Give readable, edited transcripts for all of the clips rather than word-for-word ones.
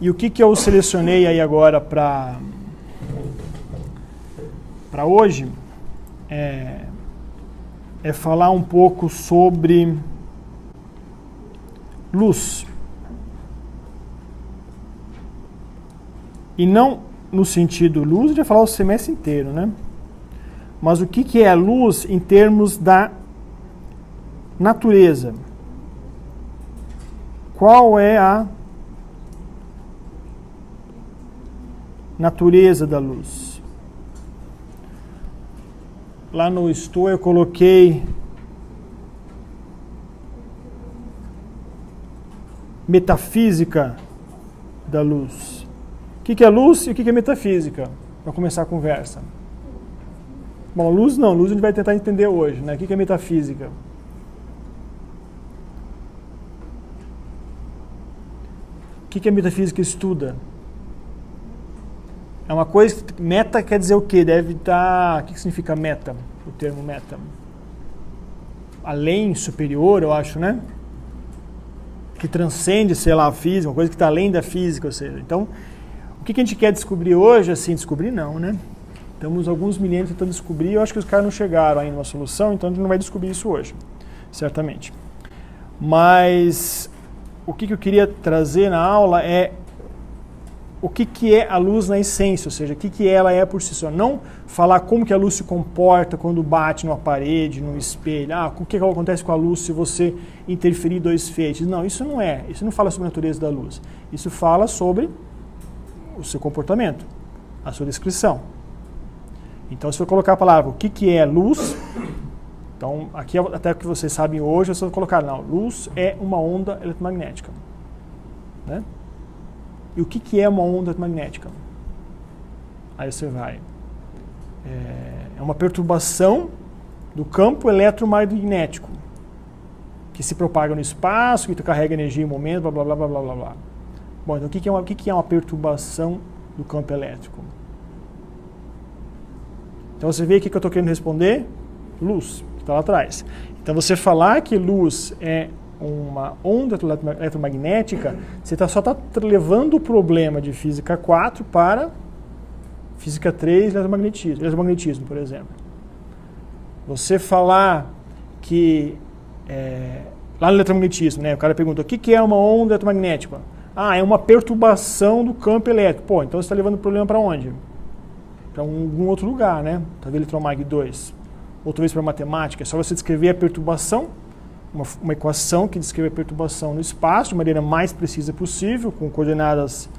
E o que eu selecionei aí agora para hoje é falar um pouco sobre luz. E não no sentido luz, a gente vai falar o semestre inteiro, né? Mas o que é a luz em termos da natureza? Qual é a natureza da luz? Lá no Stoa eu coloquei metafísica da luz. O que é luz e o que é metafísica? Para começar a conversa. Bom, luz não, luz a gente vai tentar entender hoje, né? O que é metafísica? O que a metafísica estuda? É uma coisa, meta quer dizer o quê? Deve estar, o que significa meta? O termo meta. Além, superior, eu acho, né? Que transcende, sei lá, a física, uma coisa que está além da física, ou seja, então, o que a gente quer descobrir hoje, assim, descobrir não, né? Estamos alguns milênios tentando descobrir, eu acho que os caras não chegaram ainda numa solução, então a gente não vai descobrir isso hoje, certamente. Mas o que eu queria trazer na aula é o que é a luz na essência, ou seja, o que ela é por si só. Não falar como que a luz se comporta quando bate numa parede, num espelho. O que acontece com a luz se você interferir dois feixes. Não, isso não é. Isso não fala sobre a natureza da luz. Isso fala sobre o seu comportamento, a sua descrição. Então, se eu colocar a palavra, o que é luz, então, aqui até o que vocês sabem hoje, eu só vou colocar, não, luz é uma onda eletromagnética. Né? E o que é uma onda eletromagnética? Aí você vai. É uma perturbação do campo eletromagnético que se propaga no espaço, que carrega energia em um momento, blá, blá, blá, blá, blá, blá. Bom, então o que é uma perturbação do campo elétrico? Então você vê aqui que eu estou querendo responder? Luz, que está lá atrás. Então você falar que luz é uma onda eletromagnética, você só está levando o problema de física 4 para física 3, eletromagnetismo, por exemplo. Você falar que, lá no eletromagnetismo, né, o cara pergunta, o que é uma onda eletromagnética? É uma perturbação do campo elétrico. Pô, então você está levando o problema para onde? Para algum outro lugar, né? Talvez eletromag 2. Outra vez para matemática, é só você descrever a perturbação, uma equação que descreve a perturbação no espaço de maneira mais precisa possível, com coordenadas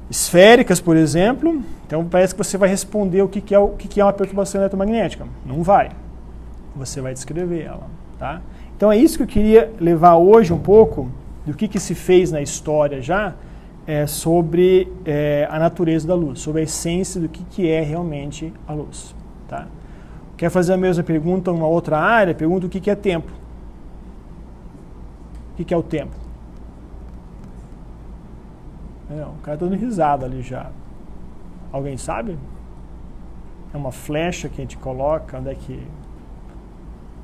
esféricas, por exemplo. Então parece que você vai responder o que é uma perturbação eletromagnética. Não vai. Você vai descrever ela. Tá? Então é isso que eu queria levar hoje um pouco do que se fez na história já sobre a natureza da luz, sobre a essência do que é realmente a luz. Tá? Quer fazer a mesma pergunta em uma outra área? Pergunta o que é tempo. O que é o tempo? O cara está dando risada ali já. Alguém sabe? É uma flecha que a gente coloca,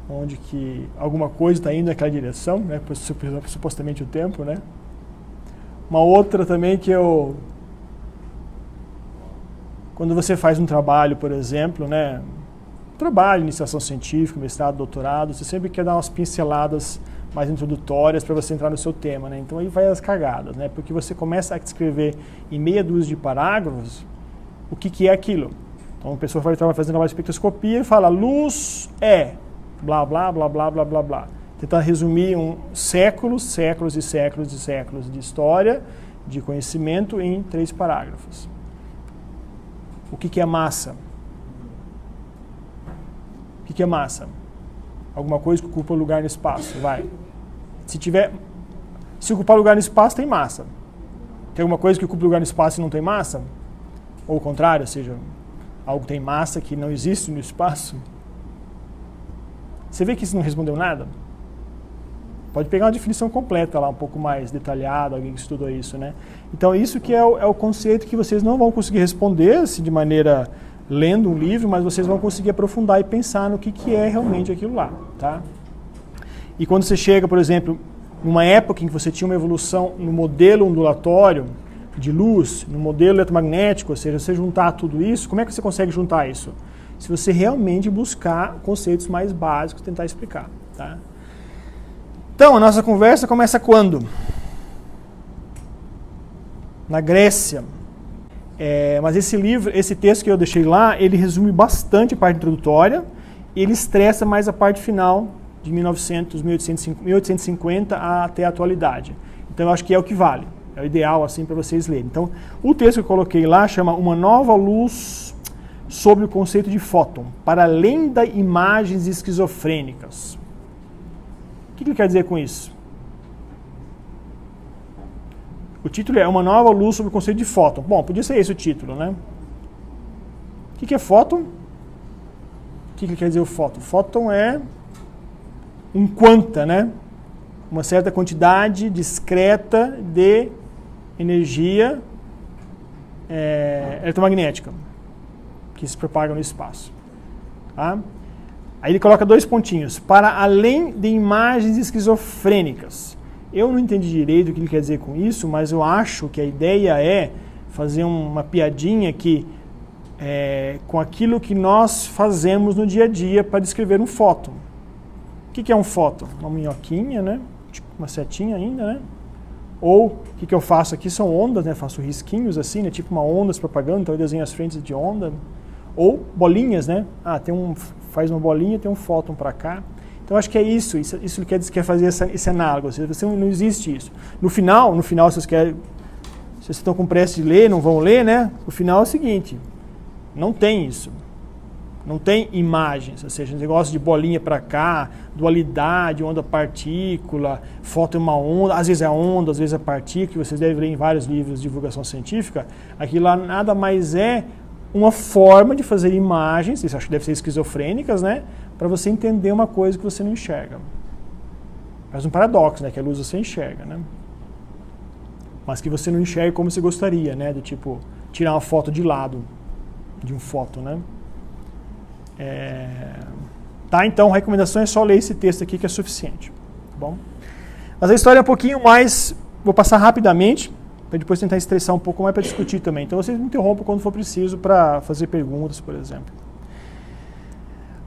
onde que alguma coisa está indo naquela direção, né? Supostamente o tempo, né? Uma outra também que quando você faz um trabalho, por exemplo, né? Trabalho, iniciação científica, mestrado, doutorado, você sempre quer dar umas pinceladas mais introdutórias para você entrar no seu tema, né? Então aí vai as cagadas, né? Porque você começa a escrever em meia dúzia de parágrafos o que é aquilo. Então a pessoa vai estar fazendo trabalho de espectroscopia e fala, luz é blá, blá, blá, blá, blá, blá, blá. Tentar resumir séculos e séculos e séculos de história, de conhecimento em 3 parágrafos. O que é massa? O que é massa? Alguma coisa que ocupa lugar no espaço, vai. Se ocupar lugar no espaço, tem massa. Tem alguma coisa que ocupa lugar no espaço e não tem massa? Ou o contrário, ou seja, algo tem massa que não existe no espaço? Você vê que isso não respondeu nada? Pode pegar uma definição completa lá, um pouco mais detalhada, alguém que estudou isso, né? Então isso que é o conceito que vocês não vão conseguir responder assim, de maneira lendo um livro, mas vocês vão conseguir aprofundar e pensar no que é realmente aquilo lá, tá? E quando você chega, por exemplo, numa época em que você tinha uma evolução no modelo ondulatório de luz, no modelo eletromagnético, ou seja, você juntar tudo isso, como é que você consegue juntar isso? Se você realmente buscar conceitos mais básicos, tentar explicar. Tá? Então, a nossa conversa começa quando? Na Grécia. Mas esse texto que eu deixei lá, ele resume bastante a parte introdutória, e ele estressa mais a parte final, de 1850 até a atualidade. Então, eu acho que é o que vale. É o ideal, assim, para vocês lerem. Então, o texto que eu coloquei lá chama Uma Nova Luz sobre o Conceito de Fóton, para além das imagens esquizofrênicas. O que ele quer dizer com isso? O título é Uma Nova Luz sobre o Conceito de Fóton. Bom, podia ser esse o título, né? O que é fóton? O que quer dizer o fóton? Fóton é um quanta, né? Uma certa quantidade discreta de energia eletromagnética que se propaga no espaço. Tá? Aí ele coloca 2 pontinhos. Para além de imagens esquizofrênicas. Eu não entendi direito o que ele quer dizer com isso, mas eu acho que a ideia é fazer uma piadinha que com aquilo que nós fazemos no dia a dia para descrever um fóton. O que é um fóton? Uma minhoquinha, né? Tipo uma setinha ainda, né? Ou o que eu faço aqui são ondas, né? Faço risquinhos assim, né? Tipo uma onda se propagando, então eu desenho as frentes de onda. Ou bolinhas, né? Faz uma bolinha, tem um fóton para cá. Então acho que é isso ele quer fazer esse análogo. Você não existe isso. No final, se vocês estão com pressa de ler, não vão ler, né? O final é o seguinte: não tem isso. Não tem imagens, ou seja, um negócio de bolinha para cá, dualidade, onda-partícula, fóton é uma onda, às vezes é onda, às vezes é partícula, que vocês devem ler em vários livros de divulgação científica. Aquilo lá nada mais é uma forma de fazer imagens, isso acho que deve ser esquizofrênicas, né? Para você entender uma coisa que você não enxerga. Faz um paradoxo, né? Que a luz você enxerga, né? Mas que você não enxerga como você gostaria, né? Do tipo, tirar uma foto de lado de um fóton, né? Tá, então, a recomendação é só ler esse texto aqui que é suficiente. Tá bom? Mas a história é um pouquinho mais... Vou passar rapidamente, para depois tentar estressar um pouco mais para discutir também. Então, vocês me interrompam quando for preciso para fazer perguntas, por exemplo.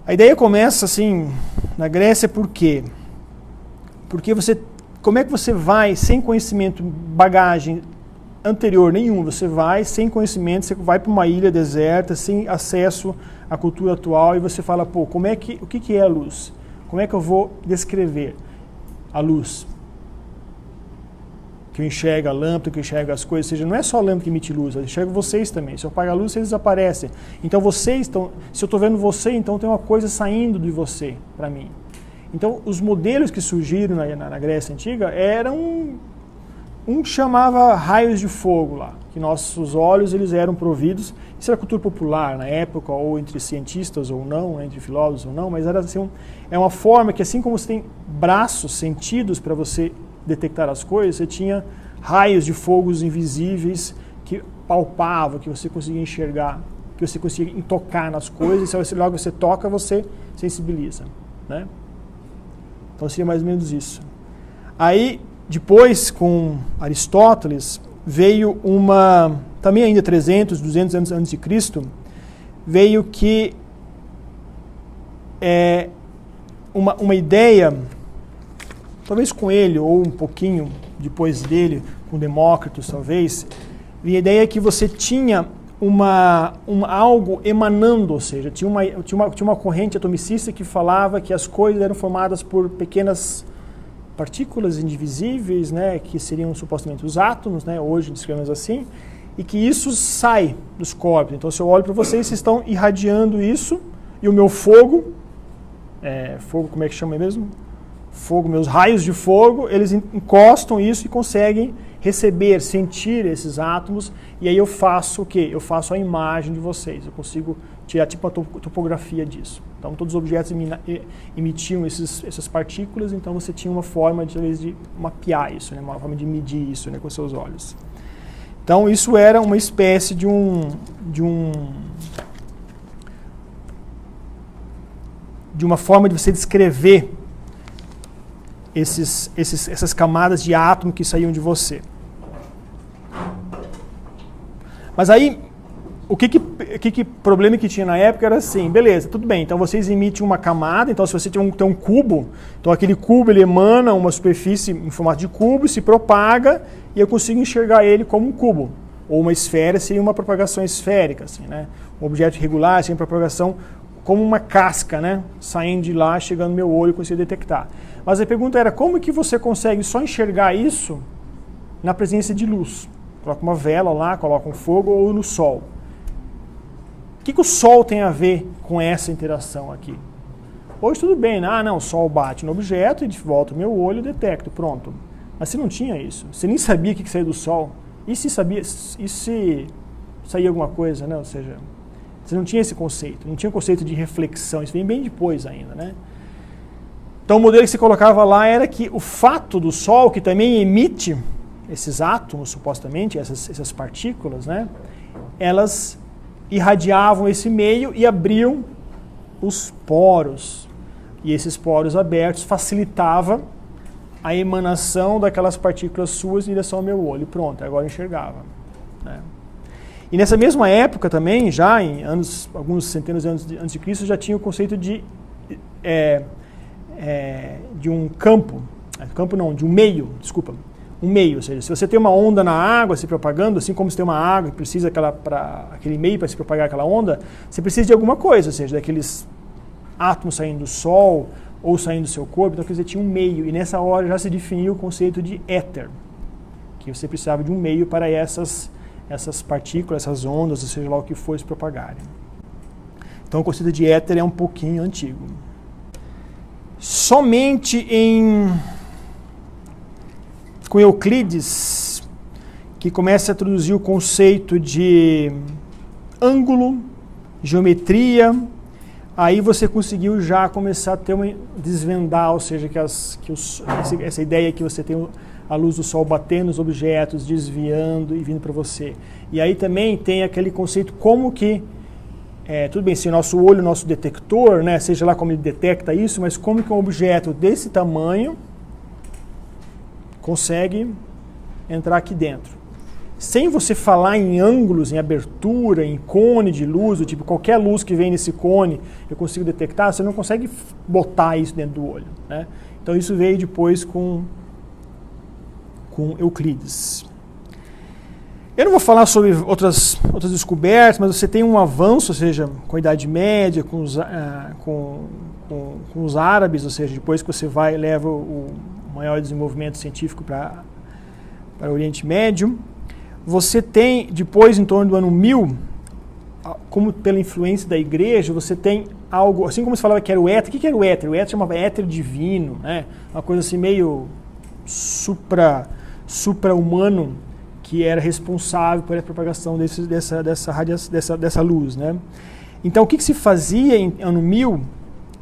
A ideia começa, assim, na Grécia, por quê? Porque como é que você vai, sem conhecimento, bagagem anterior nenhum, você vai sem conhecimento, você vai para uma ilha deserta, sem acesso à cultura atual, e você fala, o que é a luz? Como é que eu vou descrever a luz? Que eu enxergo a lâmpada, que eu enxergo as coisas, ou seja, não é só a lâmpada que emite luz, eu enxergo vocês também. Se eu apagar a luz, vocês desaparecem. Então se eu estou vendo você, então tem uma coisa saindo de você, para mim. Então os modelos que surgiram na Grécia Antiga eram... Um chamava raios de fogo lá, que nossos olhos eles eram providos, isso era cultura popular na época, ou entre cientistas ou não, entre filósofos ou não, mas era assim, é uma forma que assim como você tem braços, sentidos para você detectar as coisas, você tinha raios de fogos invisíveis que palpavam, que você conseguia enxergar, que você conseguia tocar nas coisas, e logo você toca, você sensibiliza, né? Então seria mais ou menos isso. Aí depois, com Aristóteles, veio também ainda 300, 200 anos antes de Cristo, veio que uma ideia, talvez com ele, ou um pouquinho depois dele, com Demócrito, talvez, veio a ideia que você tinha algo emanando, ou seja, tinha uma corrente atomicista que falava que as coisas eram formadas por pequenas partículas indivisíveis, né, que seriam supostamente os átomos, né, hoje descrevemos assim, e que isso sai dos corpos. Então, se eu olho para vocês estão irradiando isso, e o meu fogo, como é que chama mesmo? Fogo, meus raios de fogo, eles encostam isso e conseguem receber, sentir esses átomos, e aí eu faço o quê? Eu faço a imagem de vocês, eu consigo tirar tipo a topografia disso. Então todos os objetos emitiam essas partículas, então você tinha uma forma de mapear isso, né? Uma forma de medir isso, né, com seus olhos. Então isso era uma espécie de uma forma de você descrever essas camadas de átomo que saíam de você. Mas aí, o problema que tinha na época era assim, beleza, tudo bem, então vocês emitem uma camada, então se você tem um cubo, então aquele cubo ele emana uma superfície em formato de cubo, se propaga, e eu consigo enxergar ele como um cubo. Ou uma esfera seria uma propagação esférica, assim, né? Um objeto irregular seria uma propagação como uma casca, né? Saindo de lá, chegando no meu olho, eu consigo detectar. Mas a pergunta era, como que você consegue só enxergar isso na presença de luz? Coloca uma vela lá, coloca um fogo ou no sol. O que o sol tem a ver com essa interação aqui? Hoje tudo bem, né? O sol bate no objeto e de volta ao meu olho, eu detecto, pronto. Mas você não tinha isso. Você nem sabia o que saía do sol. E se saía alguma coisa, né? Ou seja, você não tinha esse conceito. Não tinha o conceito de reflexão. Isso vem bem depois ainda, né? Então o modelo que se colocava lá era que o fato do sol, que também emite esses átomos, supostamente, essas partículas, né? Elas irradiavam esse meio e abriam os poros. E esses poros abertos facilitava a emanação daquelas partículas suas em direção ao meu olho. Pronto, agora eu enxergava, né? E nessa mesma época também, já em alguns centenas de anos antes de Cristo, já tinha o conceito de um de um meio, um meio, ou seja, se você tem uma onda na água se propagando, assim como você tem uma água que precisa aquele meio para se propagar aquela onda, você precisa de alguma coisa, ou seja, daqueles átomos saindo do Sol ou saindo do seu corpo, então quer dizer, tinha um meio, e nessa hora já se definiu o conceito de éter, que você precisava de um meio para essas partículas, essas ondas, ou seja lá o que for, se propagarem. Então o conceito de éter é um pouquinho antigo. Somente com Euclides, que começa a introduzir o conceito de ângulo, geometria, aí você conseguiu já começar a desvendar, ou seja, essa ideia que você tem a luz do sol batendo nos objetos, desviando e vindo para você. E aí também tem aquele conceito como que, tudo bem, se o nosso olho, o nosso detector, né, seja lá como ele detecta isso, mas como que um objeto desse tamanho consegue entrar aqui dentro. Sem você falar em ângulos, em abertura, em cone de luz, do tipo qualquer luz que vem nesse cone eu consigo detectar, você não consegue botar isso dentro do olho, né? Então isso veio depois com Euclides. Eu não vou falar sobre outras descobertas, mas você tem um avanço, ou seja, com a Idade Média, com os árabes, ou seja, depois que você leva o maior desenvolvimento científico para o Oriente Médio. Você tem, depois, em torno do ano 1000, como pela influência da igreja, você tem algo, assim como você falava que era o éter. O que era o éter? O éter chamava éter divino, né? Uma coisa assim meio supra-humano, que era responsável pela propagação dessa luz, né? Então, o que se fazia em ano 1000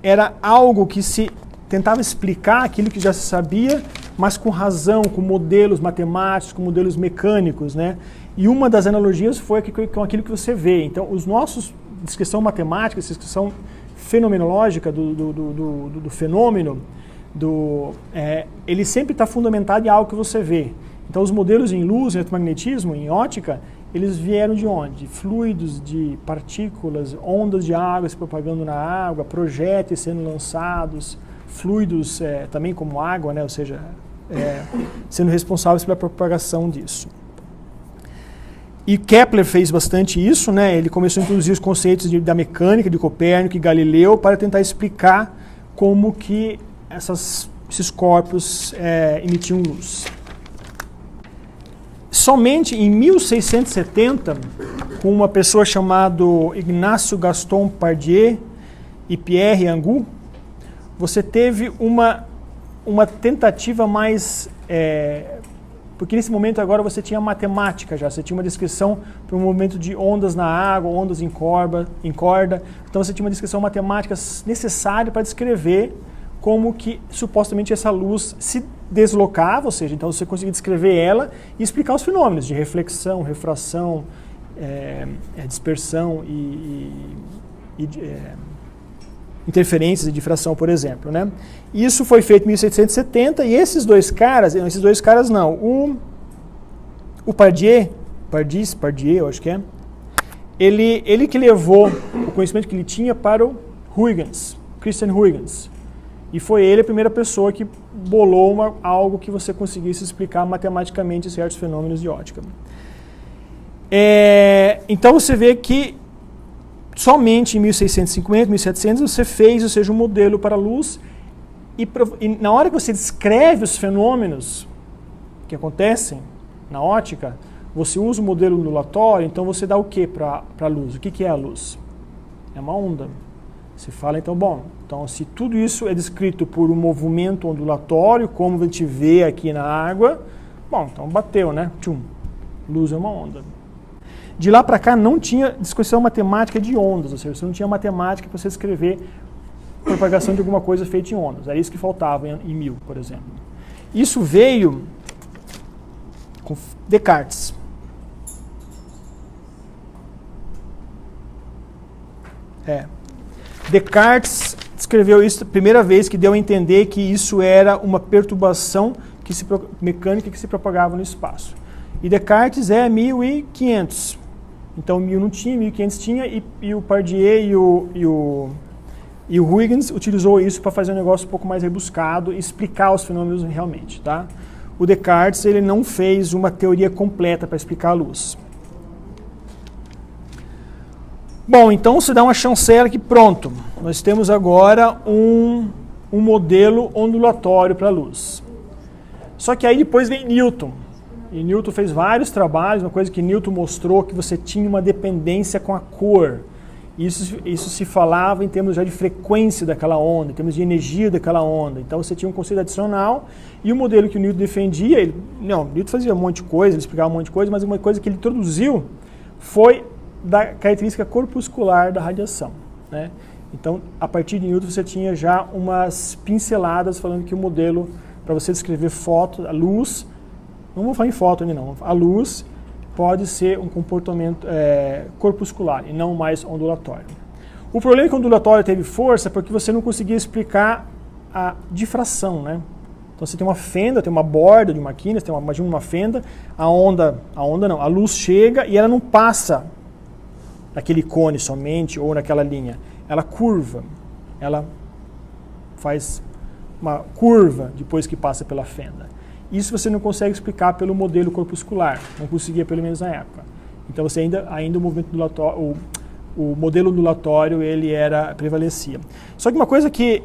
era algo que se tentava explicar aquilo que já se sabia, mas com razão, com modelos matemáticos, com modelos mecânicos, né? E uma das analogias foi com aquilo que você vê. Então, os nossos descrição matemática, descrição fenomenológica do fenômeno, ele sempre está fundamentado em algo que você vê. Então, os modelos em luz, em eletromagnetismo, em ótica, eles vieram de onde? De fluidos, de partículas, ondas de água se propagando na água, projéteis sendo lançados, fluidos também como água, né? Ou seja, sendo responsáveis pela propagação disso. E Kepler fez bastante isso, né? Ele começou a introduzir os conceitos da mecânica de Copérnico e Galileu para tentar explicar como que esses corpos emitiam luz. Somente em 1670, com uma pessoa chamada Ignacio Gaston Pardieu e Pierre Angot, você teve uma tentativa mais... porque nesse momento agora você tinha matemática já, você tinha uma descrição para um movimento de ondas na água, ondas em corda, então você tinha uma descrição matemática necessária para descrever como que supostamente essa luz se deslocava, ou seja, então você conseguia descrever ela e explicar os fenômenos de reflexão, refração, dispersão interferências de difração, por exemplo, né? Isso foi feito em 1770 e esses dois caras não, o Pardieu, eu acho que é, ele que levou o conhecimento que ele tinha para o Huygens, Christian Huygens. E foi ele a primeira pessoa que bolou algo que você conseguisse explicar matematicamente certos fenômenos de ótica. Então você vê que somente em 1650, 1700 você fez, ou seja, um modelo para a luz e na hora que você descreve os fenômenos que acontecem na ótica, você usa o modelo ondulatório, então você dá o que para a luz? O que é a luz? É uma onda. Você fala, então, então se tudo isso é descrito por um movimento ondulatório, como a gente vê aqui na água, então bateu, né? Tchum. Luz é uma onda. De lá para cá não tinha discussão matemática de ondas, ou seja, você não tinha matemática para você escrever propagação de alguma coisa feita em ondas. Era isso que faltava em 1000, por exemplo. Isso veio com Descartes. Descartes escreveu isso a primeira vez que deu a entender que isso era uma perturbação mecânica que se propagava no espaço. E Descartes é 1500. Então 1000 não tinha, 1500 tinha, e o Pardieu e o Huygens utilizou isso para fazer um negócio um pouco mais rebuscado e explicar os fenômenos realmente. Tá? O Descartes ele não fez uma teoria completa para explicar a luz. Bom, então você dá uma chancela que pronto, nós temos agora um modelo ondulatório para a luz. Só que aí depois vem Newton. E Newton fez vários trabalhos, uma coisa que Newton mostrou que você tinha uma dependência com a cor. Isso se falava em termos já de frequência daquela onda, em termos de energia daquela onda. Então você tinha um conceito adicional e o modelo que o Newton defendia, Newton fazia um monte de coisa, ele explicava um monte de coisa, mas uma coisa que ele introduziu foi da característica corpuscular da radiação. Né? Então, a partir de Newton você tinha já umas pinceladas falando que o modelo, para você descrever a luz, não vou falar em foto ainda não, a luz pode ser um comportamento corpuscular e não mais ondulatório. O problema é que o ondulatório teve força porque você não conseguia explicar a difração, né? Então você tem uma fenda, tem uma borda de uma quina, imagina uma fenda, a luz chega e ela não passa naquele cone somente ou naquela linha, ela curva, ela faz uma curva depois que passa pela fenda. Isso você não consegue explicar pelo modelo corpuscular, não conseguia pelo menos na época. Então você ainda o movimento ondulatório, o modelo ondulatório ele prevalecia. Só que uma coisa que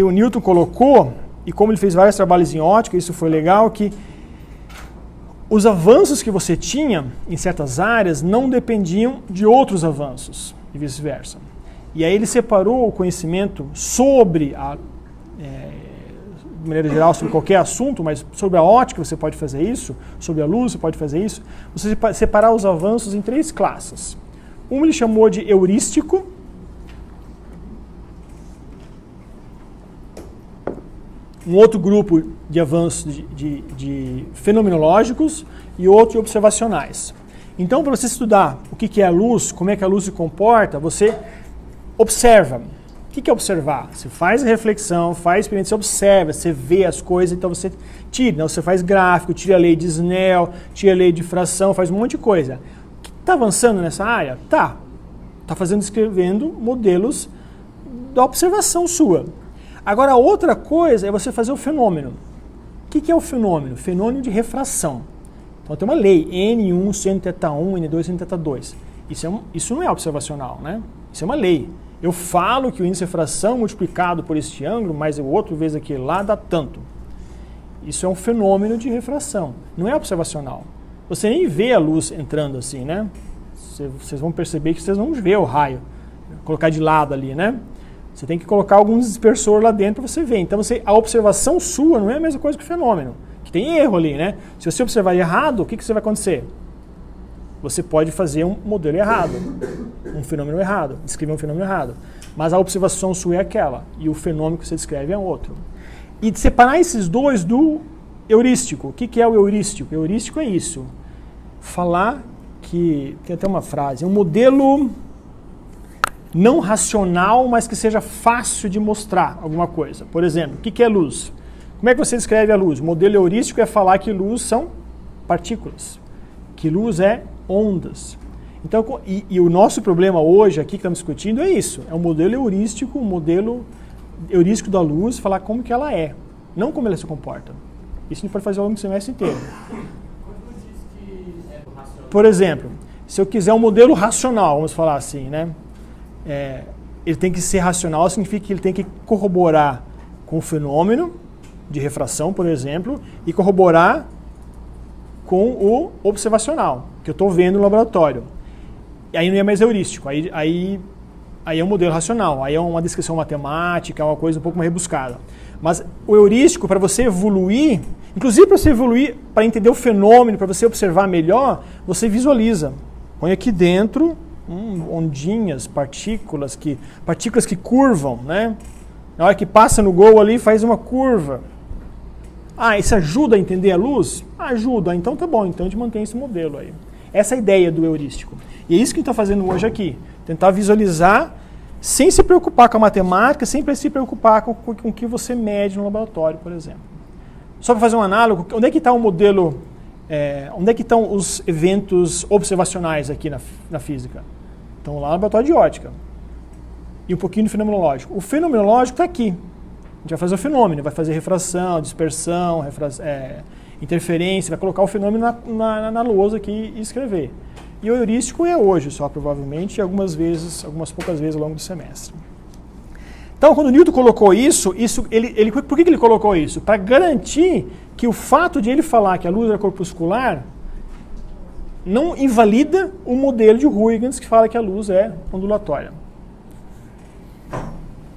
o Newton colocou, e como ele fez vários trabalhos em ótica, isso foi legal, que os avanços que você tinha em certas áreas não dependiam de outros avanços e vice-versa. E aí ele separou o conhecimento sobre de maneira geral, sobre qualquer assunto, mas sobre a ótica você pode fazer isso, sobre a luz você pode fazer isso, você separar os avanços em 3 classes. Um ele chamou de heurístico, um outro grupo de avanços de fenomenológicos e outro de observacionais. Então, para você estudar o que é a luz, como é que a luz se comporta, você observa. O que é observar? Você faz a reflexão, faz a experiência, você observa, você vê as coisas, então você tira, você faz gráfico, tira a lei de Snell, tira a lei de difração, faz um monte de coisa. Está avançando nessa área? Tá. Está escrevendo modelos da observação sua. Agora, outra coisa é você fazer o fenômeno. O que é o fenômeno? Fenômeno de refração. Então tem uma lei, N1 seno θ1, N2 seno θ2. Isso não é observacional, né? Isso é uma lei. Eu falo que o índice de refração multiplicado por este ângulo, mais o outro vezes aquele lá, dá tanto. Isso é um fenômeno de refração, não é observacional. Você nem vê a luz entrando assim, né? Vocês vão perceber que vocês não vê o raio, colocar de lado ali, né? Você tem que colocar algum dispersor lá dentro para você ver. Então a observação sua não é a mesma coisa que o fenômeno, que tem erro ali, né? Se você observar errado, o que vai acontecer? Você pode fazer um modelo errado, um fenômeno errado, descrever um fenômeno errado. Mas a observação sua é aquela, e o fenômeno que você descreve é outro. E de separar esses dois do heurístico. O que é o heurístico? O heurístico é isso. Falar que, tem até uma frase, um modelo não racional, mas que seja fácil de mostrar alguma coisa. Por exemplo, o que é luz? Como é que você descreve a luz? O modelo heurístico é falar que luz são partículas, que luz é ondas. Então, e o nosso problema hoje, aqui que estamos discutindo, é isso. É um modelo heurístico, da luz, falar como que ela é, não como ela se comporta. Isso a gente pode fazer ao longo do semestre inteiro. Por exemplo, se eu quiser um modelo racional, vamos falar assim, né? Ele tem que ser racional, significa que ele tem que corroborar com o fenômeno de refração, por exemplo, e corroborar com o observacional, que eu estou vendo no laboratório. Aí não é mais heurístico, aí é um modelo racional, aí é uma descrição matemática, é uma coisa um pouco mais rebuscada. Mas o heurístico, para você evoluir, inclusive para você evoluir, para entender o fenômeno, para você observar melhor, você visualiza. Põe aqui dentro ondinhas, partículas que curvam, né? Na hora que passa no gol ali, faz uma curva. Isso ajuda a entender a luz? Ajuda, então tá bom, então a gente mantém esse modelo aí. Essa é a ideia do heurístico. E é isso que a gente está fazendo hoje aqui. Tentar visualizar sem se preocupar com a matemática, sem se preocupar com o que você mede no laboratório, por exemplo. Só para fazer um análogo, onde é que está o modelo, onde é que estão os eventos observacionais aqui na física? Estão lá no laboratório de ótica. E um pouquinho do fenomenológico. O fenomenológico está aqui. A gente vai fazer o fenômeno, vai fazer refração, dispersão, interferência, vai colocar o fenômeno na lousa aqui e escrever. E o heurístico é hoje só, provavelmente, e algumas poucas vezes ao longo do semestre. Então, quando Newton colocou isso por que ele colocou isso? Para garantir que o fato de ele falar que a luz era corpuscular não invalida o modelo de Huygens que fala que a luz é ondulatória.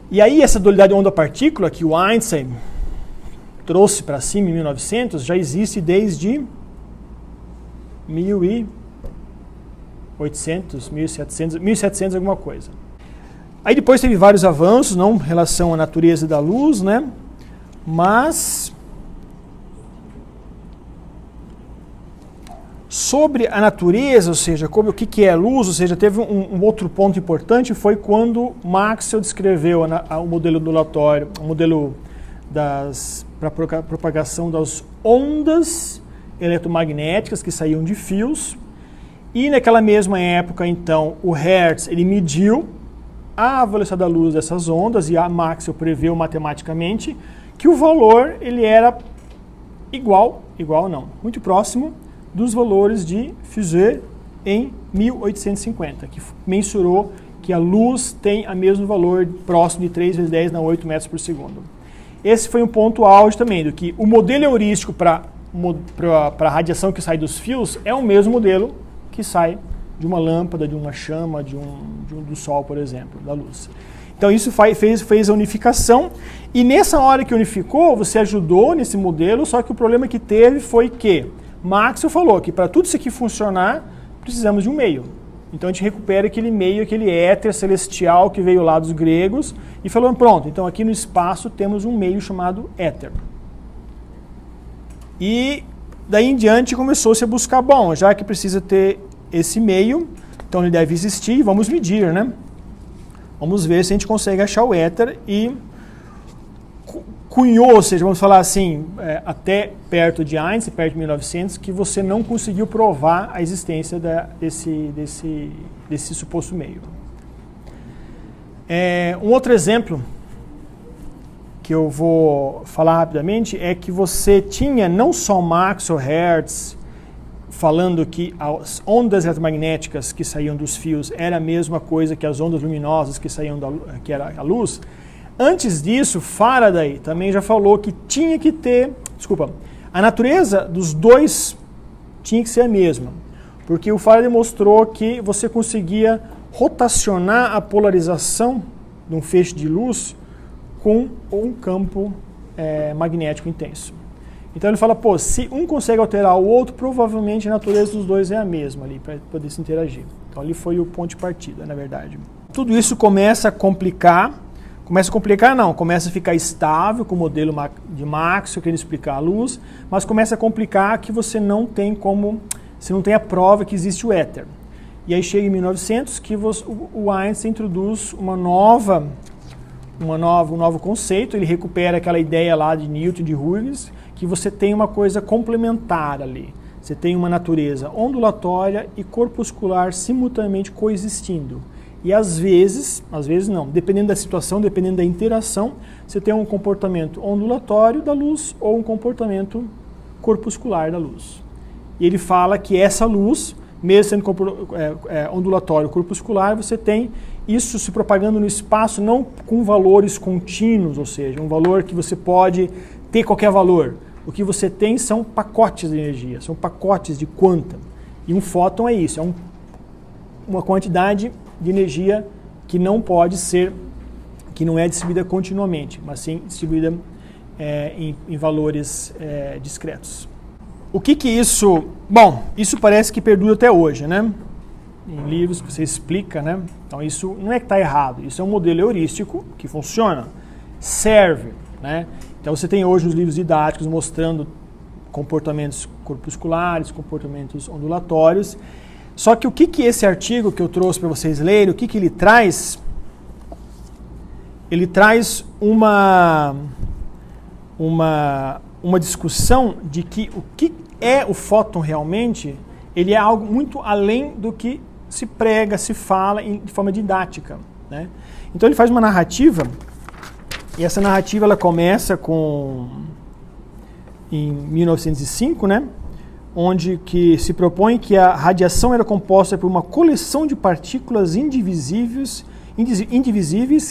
E aí essa dualidade onda-partícula que o Einstein trouxe para cima em 1900 já existe desde 1800, 1700 alguma coisa. Aí depois teve vários avanços, não em relação à natureza da luz, né? Mas sobre a natureza, ou seja, o que é luz, ou seja, teve um outro ponto importante, foi quando Maxwell descreveu o modelo ondulatório, o modelo para a propagação das ondas eletromagnéticas que saíam de fios. E naquela mesma época, então, o Hertz ele mediu a velocidade da luz dessas ondas e a Maxwell preveu matematicamente que o valor ele era igual não, muito próximo dos valores de Fizeau em 1850, que mensurou que a luz tem o mesmo valor próximo de 3 vezes 10 na 8 metros por segundo. Esse foi um ponto auge também, do que o modelo heurístico para a radiação que sai dos fios é o mesmo modelo que sai de uma lâmpada, de uma chama, do sol, por exemplo, da luz. Então isso fez a unificação, e nessa hora que unificou, você ajudou nesse modelo, só que o problema que teve foi que Maxwell falou que para tudo isso aqui funcionar, precisamos de um meio. Então a gente recupera aquele meio, aquele éter celestial que veio lá dos gregos, e falou, pronto, então aqui no espaço temos um meio chamado éter. E daí em diante começou-se a buscar, bom, já que precisa ter esse meio, então ele deve existir, vamos medir, né? Vamos ver se a gente consegue achar o éter e cunhou, ou seja, vamos falar assim, até perto de Einstein, perto de 1900, que você não conseguiu provar a existência desse suposto meio. Um outro exemplo que eu vou falar rapidamente é que você tinha não só Maxwell, Hertz, falando que as ondas eletromagnéticas que saíam dos fios era a mesma coisa que as ondas luminosas que saíam que era a luz. Antes disso, Faraday também já falou que tinha que ter, a natureza dos dois tinha que ser a mesma, porque o Faraday mostrou que você conseguia rotacionar a polarização de um feixe de luz com um campo magnético intenso. Então ele fala, se um consegue alterar o outro, provavelmente a natureza dos dois é a mesma ali, para poder se interagir. Então ali foi o ponto de partida, na verdade. Tudo isso começa a complicar, começa a ficar estável com o modelo de Maxwell, querendo explicar a luz, mas começa a complicar que você não tem a prova que existe o éter. E aí chega em 1900 que o Einstein introduz um novo conceito, ele recupera aquela ideia lá de Newton, de Huygens, que você tem uma coisa complementar ali. Você tem uma natureza ondulatória e corpuscular simultaneamente coexistindo. E às vezes não, dependendo da situação, dependendo da interação, você tem um comportamento ondulatório da luz ou um comportamento corpuscular da luz. E ele fala que essa luz, mesmo sendo ondulatório corpuscular, você tem isso se propagando no espaço não com valores contínuos, ou seja, um valor que você pode ter qualquer valor. O que você tem são pacotes de energia, são pacotes de quanta. E um fóton é isso, é uma quantidade de energia que não pode ser, que não é distribuída continuamente, mas sim distribuída em valores discretos. O que isso... Bom, isso parece que perdura até hoje, né? Em livros que você explica, né? Então isso não é que está errado, isso é um modelo heurístico que funciona, serve, né? Então você tem hoje os livros didáticos mostrando comportamentos corpusculares, comportamentos ondulatórios. Só que o que esse artigo que eu trouxe para vocês lerem, o que ele traz? Ele traz uma discussão de que o que é o fóton realmente, ele é algo muito além do que se prega, se fala de forma didática, né? Então ele faz uma narrativa, e essa narrativa ela começa em 1905, né? Onde que se propõe que a radiação era composta por uma coleção de partículas indivisíveis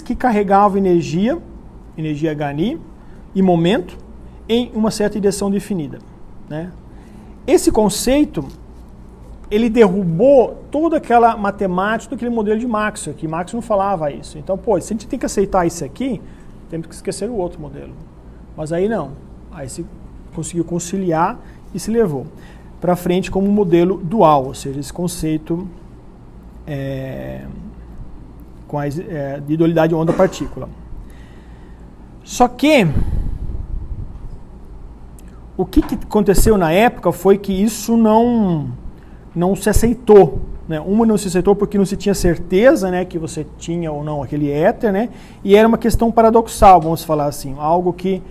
que carregavam energia Hni e momento em uma certa direção definida, né? Esse conceito, ele derrubou toda aquela matemática, todo aquele modelo de Maxwell, que Maxwell não falava isso. Então, se a gente tem que aceitar isso aqui, temos que esquecer o outro modelo. Mas aí não. Aí se conseguiu conciliar e se levou para frente como um modelo dual, ou seja, esse conceito de dualidade onda-partícula. Só que o que aconteceu na época foi que isso não se aceitou, né? Uma não se aceitou porque não se tinha certeza, né, que você tinha ou não aquele éter, né? E era uma questão paradoxal, vamos falar assim, algo que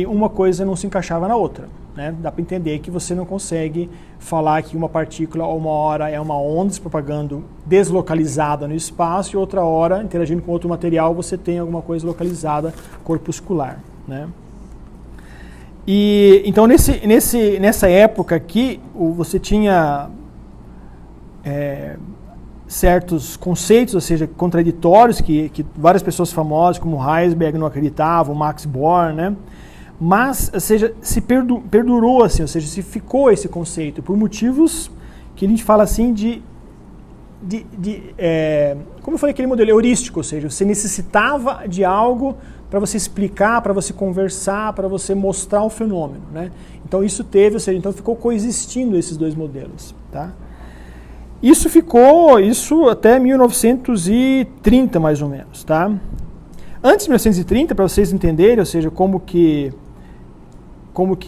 uma coisa não se encaixava na outra, né? Dá para entender que você não consegue falar que uma partícula uma hora é uma onda se propagando deslocalizada no espaço e outra hora, interagindo com outro material, você tem alguma coisa localizada corpuscular, né? E então nessa época aqui você tinha certos conceitos, ou seja, contraditórios que várias pessoas famosas como Heisenberg não acreditavam, Max Born, né? Mas, ou seja, se perdurou assim, ou seja, se ficou esse conceito por motivos que a gente fala assim como eu falei, aquele modelo heurístico, ou seja, você necessitava de algo para você explicar, para você conversar, para você mostrar o fenômeno, né? Então isso então ficou coexistindo esses dois modelos, tá? Isso até 1930 mais ou menos, tá? Antes de 1930, para vocês entenderem, ou seja, como que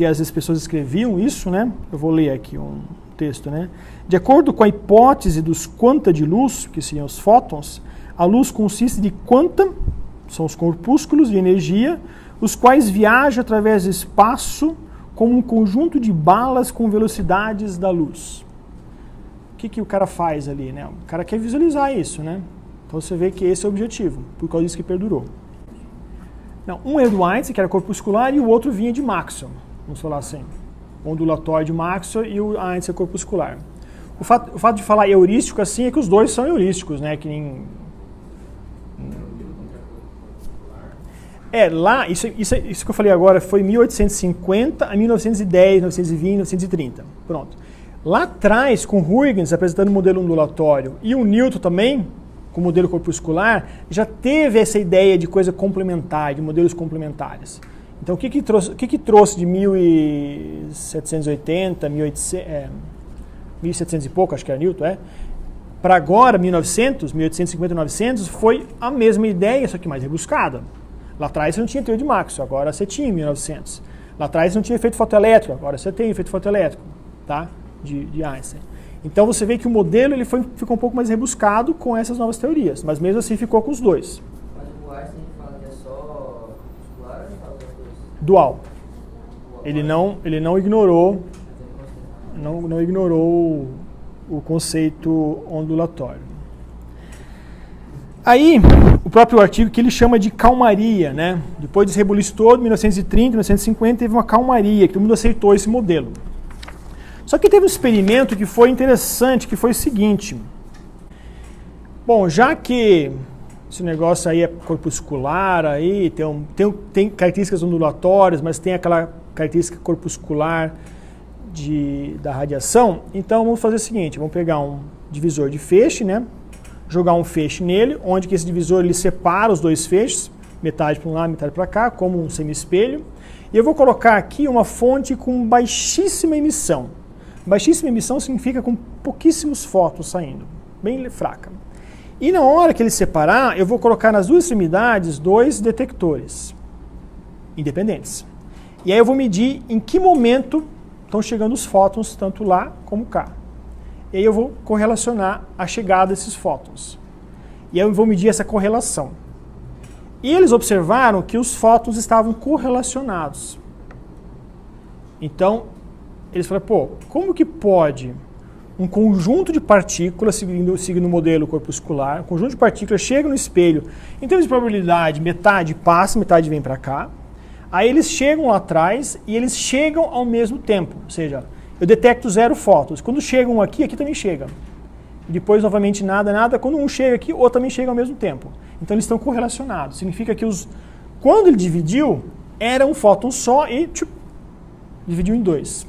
as pessoas escreviam isso, né? Eu vou ler aqui um texto, né? De acordo com a hipótese dos quanta de luz, que seriam os fótons, a luz consiste de quanta, são os corpúsculos de energia, os quais viajam através do espaço como um conjunto de balas com velocidades da luz. O que o cara faz ali, né? O cara quer visualizar isso, né? Então você vê que esse é o objetivo, por causa disso que perdurou. Não, um é do Einstein, que era corpuscular, e o outro vinha de Maxwell, vamos falar assim. O ondulatório de Maxwell e o Einstein corpuscular. O fato de falar heurístico assim é que os dois são heurísticos, né? Que nem... lá, isso que eu falei agora foi 1850 a 1910, 1920, 1930. Pronto. Lá atrás, com Huygens apresentando o modelo ondulatório e o Newton também, com o modelo corpuscular, já teve essa ideia de coisa complementar, de modelos complementares. Então, o que trouxe de 1780, 1700 e pouco, acho que era Newton, para agora, 1900, 1850, 900, foi a mesma ideia, só que mais rebuscada. Lá atrás você não tinha teoria de Maxwell, agora você tinha em 1900. Lá atrás não tinha efeito fotoelétrico, agora você tem efeito fotoelétrico, tá? De Einstein. Então você vê que o modelo ele ficou um pouco mais rebuscado com essas novas teorias, mas mesmo assim ficou com os dois. Mas o Einstein fala que é só corpuscular ou ele fala das duas? Dual. Ele não ignorou o conceito ondulatório. Aí, o próprio artigo que ele chama de calmaria, né? Depois desse rebuliço todo, 1930, 1950, teve uma calmaria, que todo mundo aceitou esse modelo. Só que teve um experimento que foi interessante, que foi o seguinte. Bom, já que esse negócio aí é corpuscular, aí tem características ondulatórias, mas tem aquela característica corpuscular da radiação, então vamos fazer o seguinte, vamos pegar um divisor de feixe, né? Jogar um feixe nele, onde que esse divisor ele separa os dois feixes, metade para um lado, metade para cá, como um semi-espelho. E eu vou colocar aqui uma fonte com baixíssima emissão. Baixíssima emissão significa com pouquíssimos fótons saindo, bem fraca. E na hora que ele separar, eu vou colocar nas duas extremidades 2 detectores independentes. E aí eu vou medir em que momento estão chegando os fótons, tanto lá como cá. E aí eu vou correlacionar a chegada desses fótons. E aí eu vou medir essa correlação. E eles observaram que os fótons estavam correlacionados. Então, eles falaram, pô, como que pode um conjunto de partículas, seguindo o modelo corpuscular, um conjunto de partículas chega no espelho, em termos de probabilidade, metade passa, metade vem para cá. Aí eles chegam lá atrás e eles chegam ao mesmo tempo, ou seja, eu detecto 0 fótons. Quando chegam aqui, aqui também chega. E depois, novamente, nada. Quando um chega aqui, o outro também chega ao mesmo tempo. Então, eles estão correlacionados. Significa que quando ele dividiu, era um fóton só e dividiu em 2.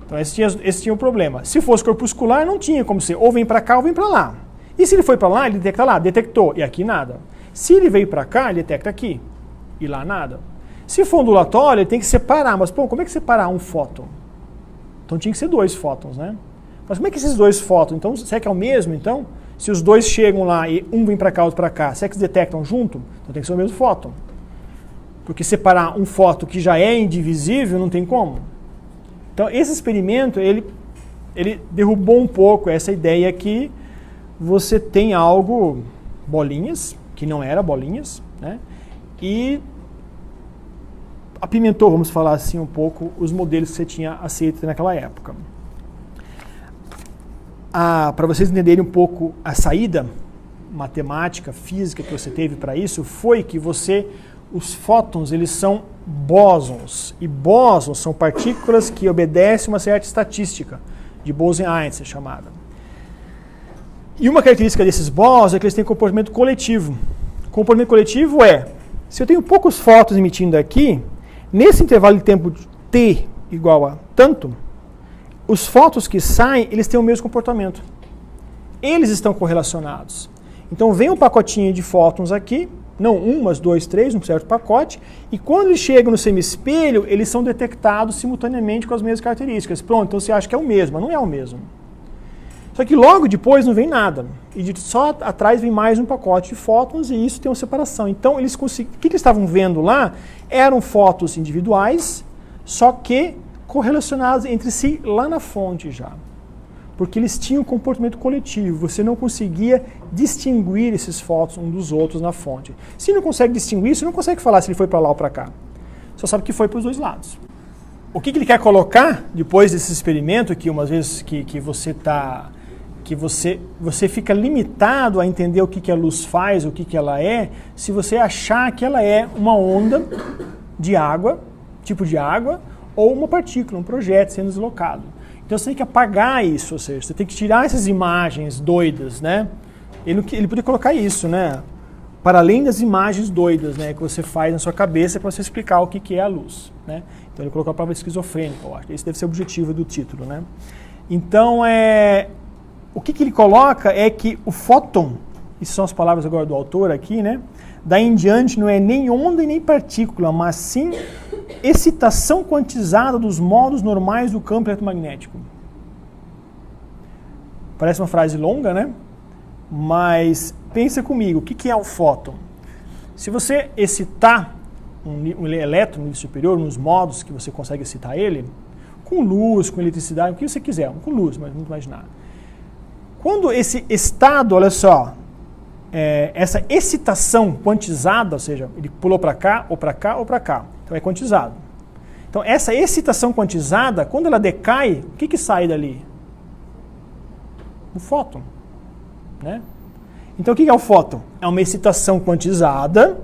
Então, esse tinha o problema. Se fosse corpuscular, não tinha como ser. Ou vem para cá ou vem para lá. E se ele foi para lá, ele detecta lá. Detectou. E aqui nada. Se ele veio para cá, ele detecta aqui. E lá nada. Se for ondulatório, ele tem que separar. Mas, pô, como é que separar um fóton? Então tinha que ser 2 fótons, né? Mas como é que esses 2 fótons, então, será que é o mesmo, então? Se os dois chegam lá e um vem para cá, outro para cá, será que se detectam junto? Então tem que ser o mesmo fóton. Porque separar um fóton que já é indivisível, não tem como. Então esse experimento, ele derrubou um pouco essa ideia que você tem algo, bolinhas, que não era bolinhas, né? E apimentou, vamos falar assim, um pouco os modelos que você tinha aceito naquela época. Para vocês entenderem um pouco a saída matemática, física que você teve para isso, foi que os fótons, eles são bósons, e bósons são partículas que obedecem uma certa estatística, de Bose-Einstein chamada. E uma característica desses bósons é que eles têm comportamento coletivo. O comportamento coletivo é, se eu tenho poucos fótons emitindo aqui, nesse intervalo de tempo t igual a tanto, os fótons que saem, eles têm o mesmo comportamento. Eles estão correlacionados. Então vem um pacotinho de fótons aqui, não um, mas 2, 3, um certo pacote, e quando eles chegam no semi-espelho, eles são detectados simultaneamente com as mesmas características. Pronto, então você acha que é o mesmo, mas não é o mesmo. Só que logo depois não vem nada. E só atrás vem mais um pacote de fótons e isso tem uma separação. Então, o que eles estavam vendo lá eram fótons individuais, só que correlacionados entre si lá na fonte já. Porque eles tinham um comportamento coletivo. Você não conseguia distinguir esses fótons uns dos outros na fonte. Se não consegue distinguir, você não consegue falar se ele foi para lá ou para cá. Só sabe que foi para os dois lados. O que ele quer colocar depois desse experimento, que umas vezes que você fica limitado a entender o que a luz faz, o que ela é, se você achar que ela é uma onda de água, tipo de água, ou uma partícula, um projétil sendo deslocado. Então você tem que apagar isso, ou seja, você tem que tirar essas imagens doidas, né? Ele podia colocar isso, né? Para além das imagens doidas, né, que você faz na sua cabeça para você explicar o que é a luz, né? Então ele colocou a palavra esquizofrênica, eu acho. Esse deve ser o objetivo do título, né? Então, o que ele coloca é que o fóton, essas são as palavras agora do autor aqui, né? Daí em diante não é nem onda e nem partícula, mas sim excitação quantizada dos modos normais do campo eletromagnético. Parece uma frase longa, né? Mas pensa comigo, o que é um fóton? Se você excitar um elétron no nível superior, nos modos que você consegue excitar ele, Com luz, com eletricidade, o que você quiser, com luz, mas não imaginar. Quando esse estado, olha só, essa excitação quantizada, ou seja, ele pulou para cá, ou para cá, ou para cá, então é quantizado. Então essa excitação quantizada, quando ela decai, o que sai dali? O fóton, né? Então o que é o fóton? É uma excitação quantizada,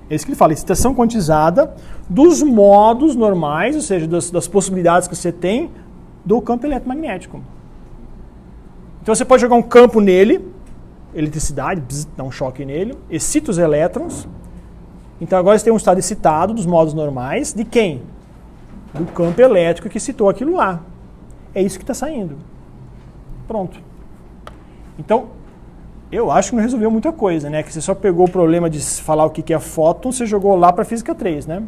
é isso que ele fala, excitação quantizada dos modos normais, ou seja, das possibilidades que você tem do campo eletromagnético. Então você pode jogar um campo nele, eletricidade, dá um choque nele, excita os elétrons. Então agora você tem um estado excitado dos modos normais, de quem? Do campo elétrico que excitou aquilo lá. É isso que está saindo. Pronto. Então, eu acho que não resolveu muita coisa, né? Que você só pegou o problema de falar o que é fóton, você jogou lá para a física 3, né?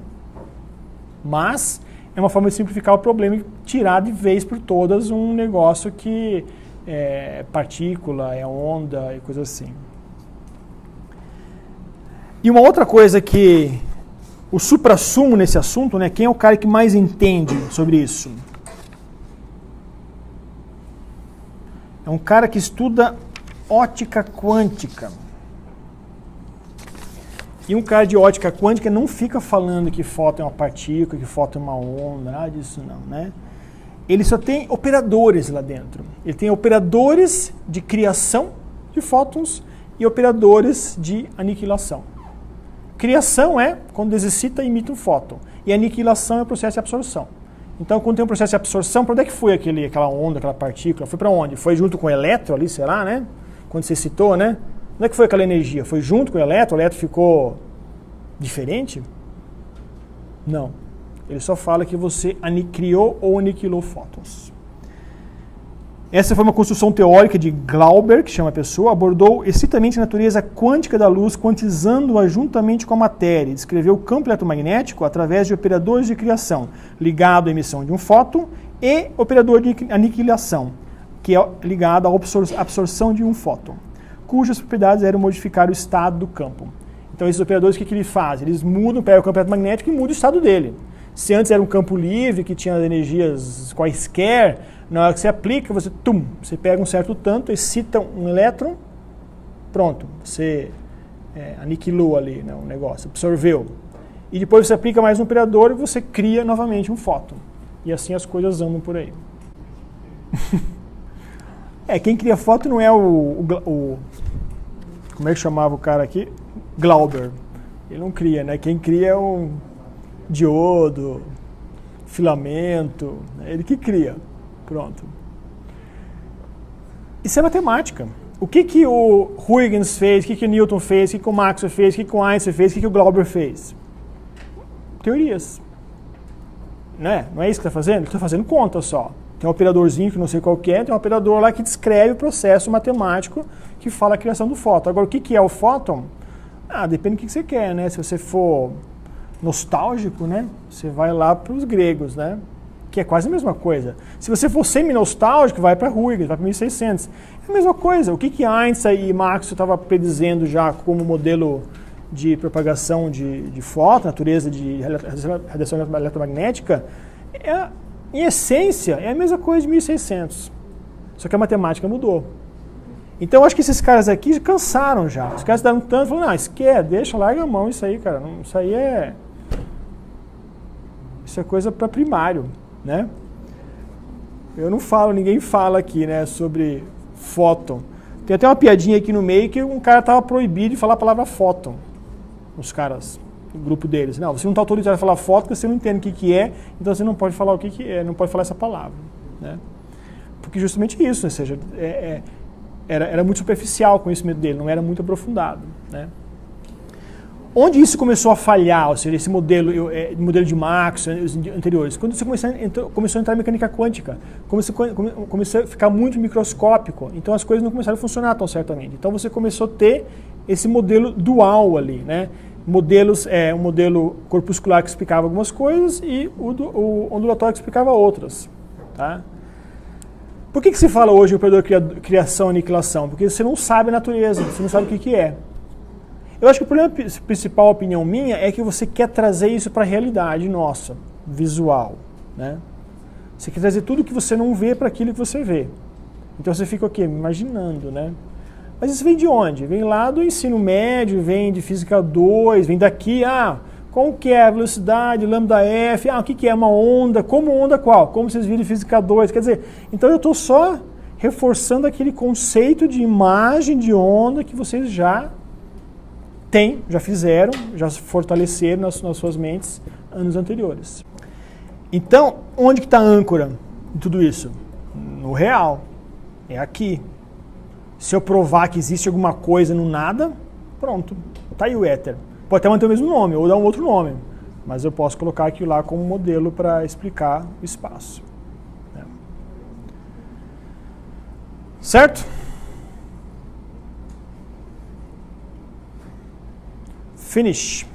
Mas é uma forma de simplificar o problema e tirar de vez por todas um negócio que é partícula, é onda e coisa assim. E uma outra coisa que o suprassumo nesse assunto, né? Quem é o cara que mais entende sobre isso? É um cara que estuda ótica quântica. E um cara de ótica quântica não fica falando que fóton é uma partícula, que fóton é uma onda, nada disso não, né? Ele só tem operadores lá dentro. Ele tem operadores de criação de fótons e operadores de aniquilação. Criação é quando excita e emite um fóton. E aniquilação é o processo de absorção. Então, quando tem um processo de absorção, para onde é que foi aquela onda, aquela partícula? Foi para onde? Foi junto com o elétron ali, sei lá, né? Quando você excitou, né? Onde é que foi aquela energia? Foi junto com o elétron ficou diferente? Não. Ele só fala que você criou ou aniquilou fótons. Essa foi uma construção teórica de Glauber, que chama a pessoa, abordou excitamente a natureza quântica da luz, quantizando-a juntamente com a matéria, e descreveu o campo eletromagnético através de operadores de criação, ligado à emissão de um fóton, e operador de aniquilação, que é ligado à absorção de um fóton, cujas propriedades eram modificar o estado do campo. Então esses operadores, o que eles fazem? Eles pegam o campo eletromagnético e mudam o estado dele. Se antes era um campo livre, que tinha energias quaisquer, na hora que você aplica, você pega um certo tanto, excita um elétron, pronto, você aniquilou ali, né, o negócio, absorveu. E depois você aplica mais um operador e você cria novamente um fóton. E assim as coisas andam por aí. Quem cria fóton não é como é que chamava o cara aqui? Glauber. Ele não cria, né? Quem cria é um diodo, filamento, ele que cria. Pronto. Isso é matemática. O que o Huygens fez, o que o Newton fez, o que o Maxwell fez, o que o Einstein fez, o que o Glauber fez? Teorias. Né? Não é isso que está fazendo? Ele está fazendo conta só. Tem um operadorzinho que não sei qual que é, tem um operador lá que descreve o processo matemático que fala a criação do fóton. Agora, o que é o fóton? Depende do que você quer, né? Se você for nostálgico, né? Você vai lá para os gregos, né? Que é quase a mesma coisa. Se você for semi-nostálgico, vai para Huygens, vai para 1600. É a mesma coisa. O que Einstein e Maxwell estavam predizendo já como modelo de propagação de fóton, natureza de radiação eletromagnética, em essência, é a mesma coisa de 1600. Só que a matemática mudou. Então, eu acho que esses caras aqui cansaram já. Os caras deram tanto, falaram, esquece, deixa, larga a mão isso aí, cara. Isso aí isso é coisa para primário, né? Eu não falo, ninguém fala aqui, né, sobre fóton. Tem até uma piadinha aqui no meio que um cara estava proibido de falar a palavra fóton. Os caras, o grupo deles. Não, você não está autorizado a falar fóton porque você não entende o que é, então você não pode falar o que é, não pode falar essa palavra, né? Porque justamente isso, né? Ou seja, era muito superficial o conhecimento dele, não era muito aprofundado, né? Onde isso começou a falhar, ou seja, esse modelo de Maxwell, os anteriores? Quando você começou a entrar em mecânica quântica, começou a ficar muito microscópico, então as coisas não começaram a funcionar tão certamente. Então você começou a ter esse modelo dual ali, né? Um modelo corpuscular que explicava algumas coisas e o ondulatório que explicava outras, tá? Por que se fala hoje em operador criação e aniquilação? Porque você não sabe a natureza, você não sabe o que é. Eu acho que o problema principal, a opinião minha, é que você quer trazer isso para a realidade nossa, visual, né? Você quer trazer tudo que você não vê para aquilo que você vê. Então você fica o quê? Imaginando, né? Mas isso vem de onde? Vem lá do ensino médio, vem de Física 2, vem daqui, como que é a velocidade, lambda F, o que é uma onda, como onda qual? Como vocês viram em Física 2, quer dizer, então eu estou só reforçando aquele conceito de imagem de onda que vocês já têm, já fizeram, já fortaleceram nas suas mentes anos anteriores. Então, onde que está a âncora em tudo isso? No real. É aqui. Se eu provar que existe alguma coisa no nada, pronto. Está aí o éter. Pode até manter o mesmo nome, ou dar um outro nome. Mas eu posso colocar aquilo lá como modelo para explicar o espaço. Certo? Finish.